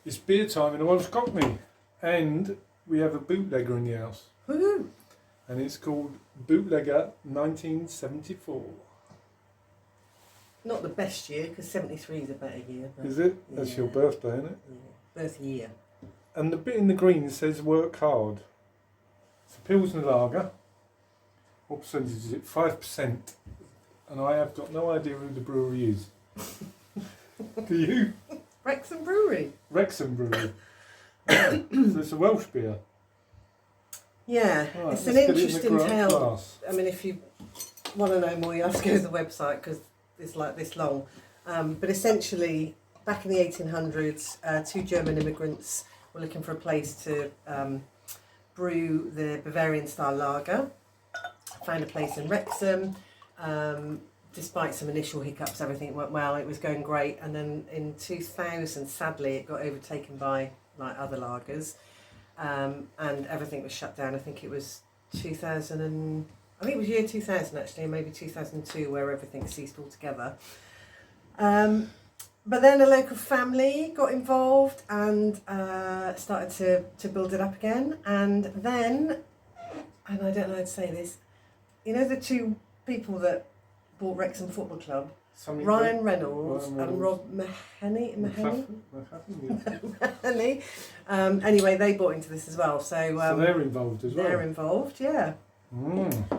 It's beer time in the Welsh Cockney, and we have a bootlegger in the house. Woohoo! And it's called Bootlegger 1974. Not the best year, because 73 is a better year. But Is it? That's your birthday, isn't it? Yeah. Birth year. And the bit in the green says work hard. It's a Pilsner lager. What percentage is it? 5%. And I have got no idea who the brewery is. Do you? Wrexham Brewery. Wrexham Brewery. So it's a Welsh beer. Yeah, Right, it's an let's get it in the interesting tale. glass. I mean, if you want to know more, you have to go to the website because it's like this long. But essentially, back in the 1800s, two German immigrants were looking for a place to brew the Bavarian-style lager. Found a place in Wrexham. Despite some initial hiccups, everything went well. It was going great, and then in 2000, sadly, it got overtaken by like other lagers, and everything was shut down. I think it was 2000, and I think it was year 2000 actually, and maybe 2002, where everything ceased altogether. But then a local family got involved and started to build it up again, and then, and I don't know how to say this, you know the two people that bought Wrexham Football Club, Ryan Reynolds and Rob Mahoney. Anyway, they bought into this as well. So they're involved as well. They're involved, yeah.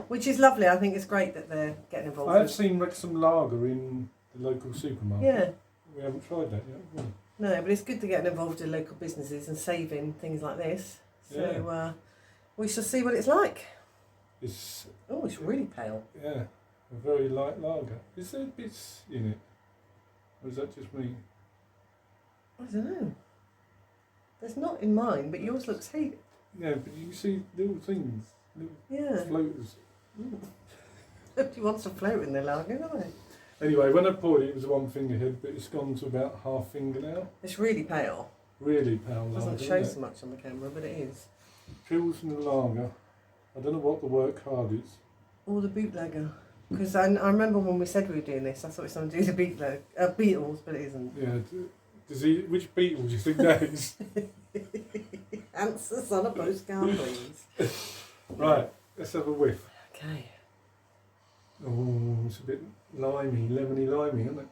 Which is lovely. I think it's great that they're getting involved. I have seen Wrexham lager in the local supermarket. Yeah. We haven't tried that yet, have we? No, but it's good to get involved in local businesses and saving things like this. So we shall see what it's like. It's really pale. Yeah. A very light lager. Is there bits in it? Or is that just me? I don't know. There's not in mine, but yours looks heat. Yeah, but you see little things, little floaters. Nobody wants to float in their lager, do they? Anyway, when I poured it, it was one finger head, but it's gone to about half finger now. It's really pale. Really pale lager. Doesn't show so much on the camera, but it is. Pilsner lager. I don't know what the work hard is. Or the bootlegger. Because I remember when we said we were doing this, I thought it was going to do the Beatles, but it isn't. Yeah. Which Beatles do you think that is? Answers on a postcard, please. Right, let's have a whiff. Okay. Oh, it's a bit lemony, isn't it?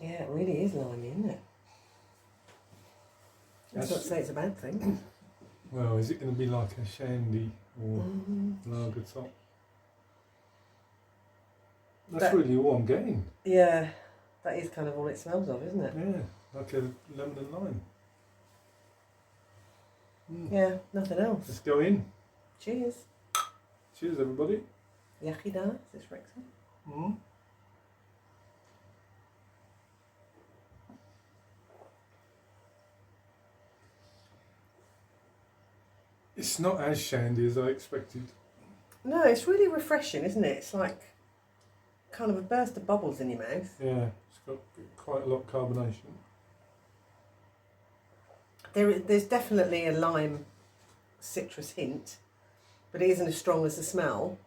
Yeah, it really is limey, isn't it? That's not to say it's a bad thing. Well, is it going to be like a shandy or lager top? That's really all I'm getting. Yeah, that is kind of all it smells of, isn't it? Yeah, like a lemon and lime. Yeah, nothing else. Let's go in. Cheers. Cheers, everybody. Yachida, is this Wrexham? It's not as shandy as I expected. No, it's really refreshing, isn't it? It's like kind of a burst of bubbles in your mouth. Yeah, it's got quite a lot of carbonation. There's definitely a lime citrus hint, but it isn't as strong as the smell.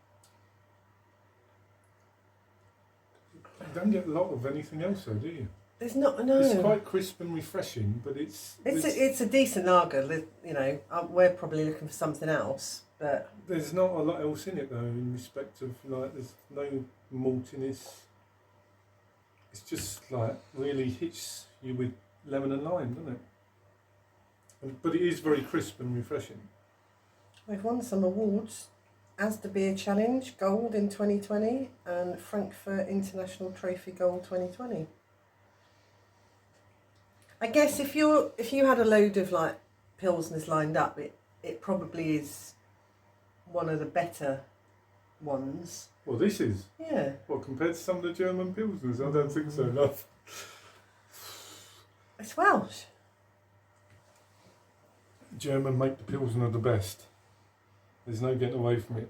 You don't get a lot of anything else though, do you? There's not, no. It's quite crisp and refreshing, but it's a decent lager. You know, we're probably looking for something else, but there's not a lot else in it though, in respect of like there's no maltiness. It's just like really hits you with lemon and lime, doesn't it? But it is very crisp and refreshing. We've won some awards. As the Beer Challenge Gold in 2020 and Frankfurt International Trophy Gold 2020. I guess if you had a load of like Pilsners lined up, it probably is one of the better ones. Well, this is. Yeah. Well, compared to some of the German Pilsners, I don't think so, love. It's Welsh. German make the Pilsner the best. There's no getting away from it.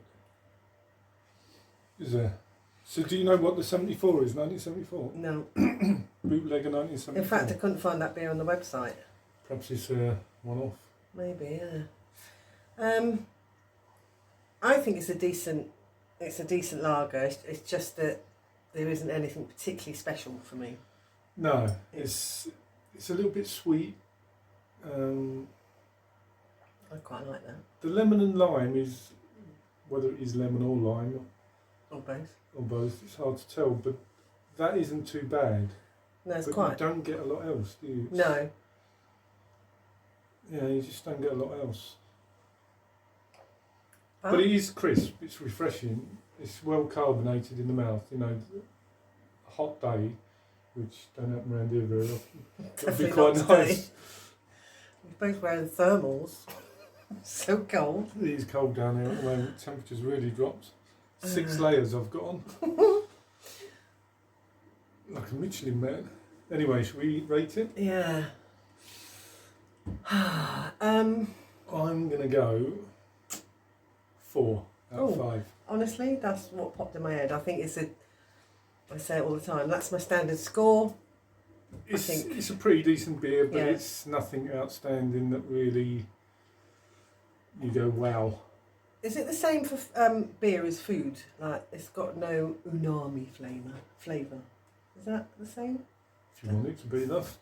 Is there? So do you know what the 74 is, 1974? No. Bootlegger 1974. In fact, I couldn't find that beer on the website. Perhaps it's a one-off. Maybe, yeah. I think it's a decent lager. It's just that there isn't anything particularly special for me. No, it's a little bit sweet. I quite like that. The lemon and lime is, whether it is lemon or lime Or both. or both, it's hard to tell, but that isn't too bad. No, it's But quite. you don't get a lot else, do you? No. Yeah, you just don't get a lot else. Oh. But it is crisp, it's refreshing, it's well carbonated in the mouth, you know. A hot day, which don't happen around here very often, it'd be Definitely quite not nice. today. We're both wearing thermals. So cold. It is cold down here at the moment, temperature's really dropped. 6 layers I've got on. Like a Michelin man. Anyway, should we rate it? Yeah. I'm going to go 4 out of Oh. 5. Honestly, that's what popped in my head. I think I say it all the time, that's my standard score. It's a pretty decent beer, but Yeah. it's nothing outstanding that really you go, wow. Is it the same for beer as food? Like, it's got no umami flavour. Is that the same? If you want it to be enough.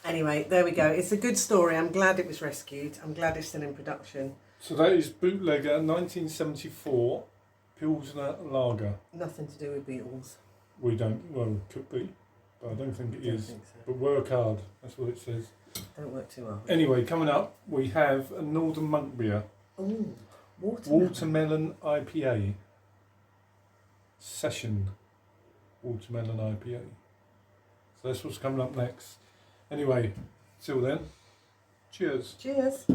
Anyway, there we go. It's a good story. I'm glad it was rescued. I'm glad it's still in production. So that is Bootlegger 1974 Pilsner Lager. Nothing to do with Beatles. We don't, well, could be, but I don't think it Don't is. think so. But work hard, that's what it says. Don't work too hard. Anyway, coming up, we have a Northern Monk beer. Ooh, watermelon. Watermelon IPA. Session Watermelon IPA. So that's what's coming up next. Anyway, till then, cheers. Cheers.